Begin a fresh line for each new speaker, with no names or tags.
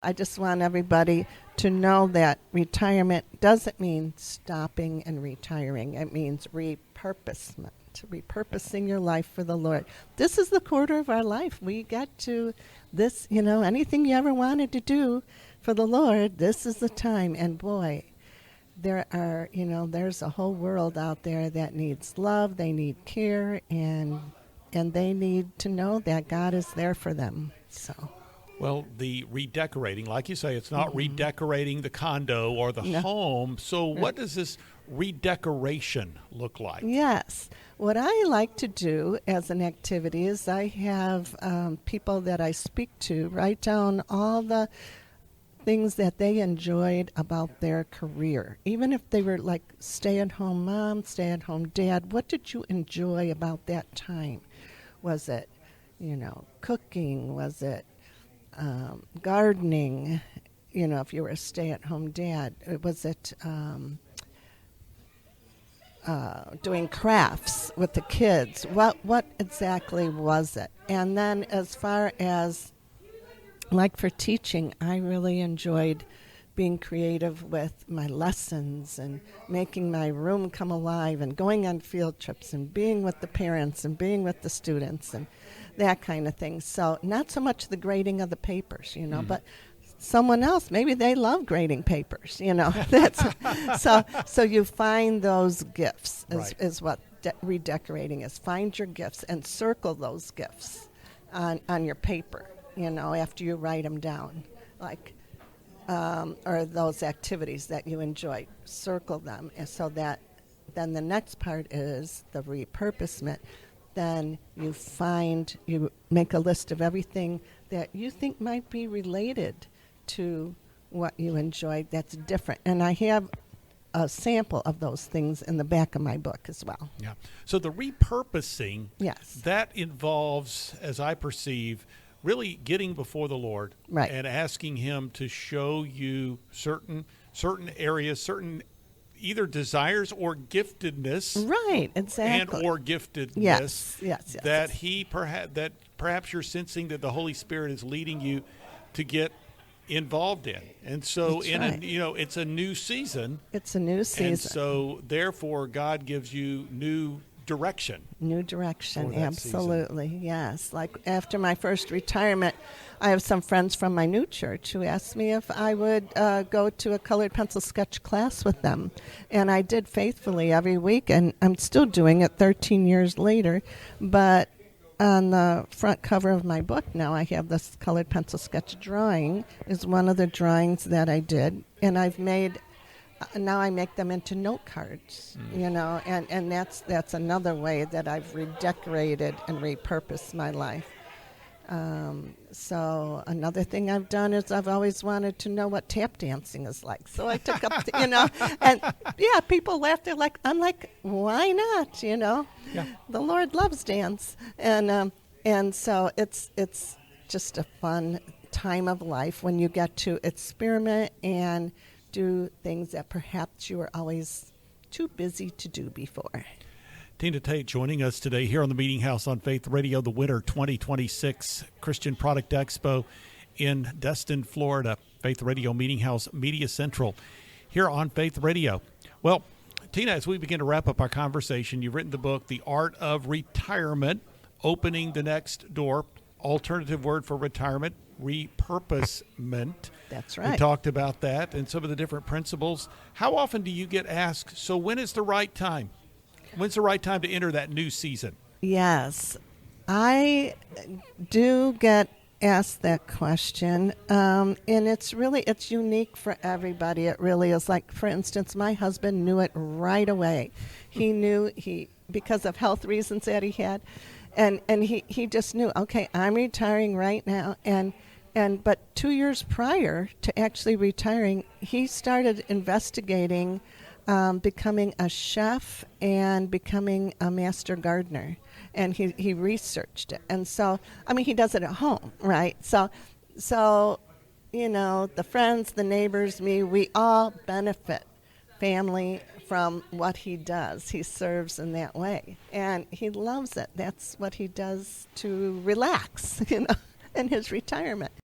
I just want everybody to know that retirement doesn't mean stopping and retiring. It means repurposing your life for the Lord. This is the quarter of our life. We get to this, anything you ever wanted to do for the Lord, this is the time. And boy, there's a whole world out there that needs love, they need care, and they need to know that God is there for them. So.
Well, the redecorating, like you say, it's not redecorating the condo or the home. So what does this redecoration look like?
Yes. What I like to do as an activity is I have people that I speak to write down all the things that they enjoyed about their career. Even if they were like stay-at-home mom, stay-at-home dad, what did you enjoy about that time? Was it, cooking? Was it gardening, if you were a stay-at-home dad? Was it doing crafts with the kids? What exactly was it? And then as far as, like for teaching, I really enjoyed being creative with my lessons and making my room come alive and going on field trips and being with the parents and being with the students and that kind of thing. So not so much the grading of the papers, but someone else, maybe they love grading papers, That's so you find those gifts is what redecorating is. Find your gifts and circle those gifts on your paper, after you write them down, like or those activities that you enjoy. Circle them, and so that then the next part is the repurposement. Then you make a list of everything that you think might be related to what you enjoyed that's different. And I have a sample of those things in the back of my book as well.
Yeah. So the repurposing,
yes,
that involves, as I perceive, really getting before the Lord and asking Him to show you certain areas, certain either desires or giftedness,
right? Exactly,
and or giftedness.
Yes.
That perhaps you're sensing that the Holy Spirit is leading you to get involved in, and so it's a new season.
It's a new season,
and so therefore God gives you new direction.
Absolutely, season. Yes. Like after my first retirement, I have some friends from my new church who asked me if I would go to a colored pencil sketch class with them. And I did faithfully every week, and I'm still doing it 13 years later. But on the front cover of my book now, I have this colored pencil sketch drawing is one of the drawings that I did. And I've made... now I make them into note cards, and that's another way that I've redecorated and repurposed my life. So another thing I've done is I've always wanted to know what tap dancing is like. So I took up, and people laugh. They're like, I'm like, why not? Yeah. The Lord loves dance, and so it's just a fun time of life when you get to experiment and do things that perhaps you were always too busy to do before.
Toedt joining us today here on the Meeting House on Faith Radio, the Winter 2026 Christian Product Expo in Destin, Florida. Faith Radio Meeting House Media Central here on Faith Radio. Well, Tina, as we begin to wrap up our conversation, you've written the book, The Art of Retirement, Opening the Next Door, alternative word for retirement, repurposement.
That's right.
We talked about that and some of the different principles. How often do you get asked, so when is the right time? When's the right time to enter that new season?
Yes, I do get asked that question, and it's unique for everybody. It really is. Like, for instance, my husband knew it right away. He knew because of health reasons that he had, and he just knew, okay, I'm retiring right now, but 2 years prior to actually retiring, he started investigating becoming a chef and becoming a master gardener. And he researched it. And so, he does it at home, right? So the friends, the neighbors, me, we all benefit, family, from what he does. He serves in that way. And he loves it. That's what he does to relax, in his retirement.